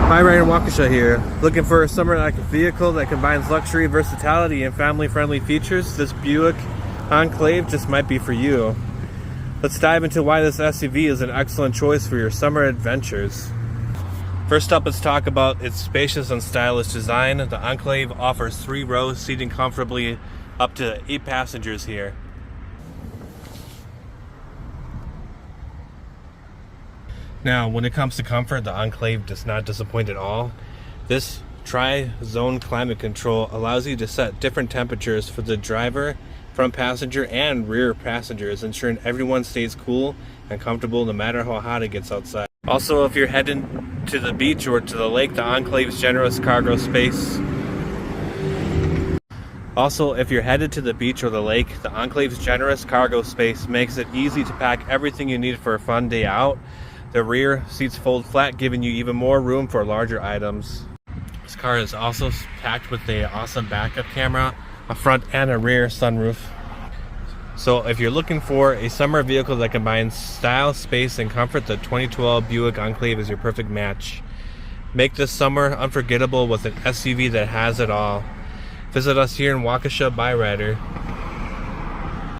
Byrider Waukesha here. Looking for a summer-like vehicle that combines luxury, versatility, and family-friendly features? This Buick Enclave just might be for you. Let's dive into why this SUV is an excellent choice for your summer adventures. First up, let's talk about its spacious and stylish design. The Enclave offers 3 rows, seating comfortably up to 8 passengers here. Now, when it comes to comfort, the Enclave does not disappoint at all. This tri-zone climate control allows you to set different temperatures for the driver, front passenger, and rear passengers, ensuring everyone stays cool and comfortable no matter how hot it gets outside. Also, if you're heading to the beach or to the lake, the Enclave's generous cargo space makes it easy to pack everything you need for a fun day out. The rear seats fold flat, giving you even more room for larger items. This car is also packed with an awesome backup camera, a front and a rear sunroof. So if you're looking for a summer vehicle that combines style, space, and comfort, the 2012 Buick Enclave is your perfect match. Make this summer unforgettable with an SUV that has it all. Visit us here in Waukesha, Byrider.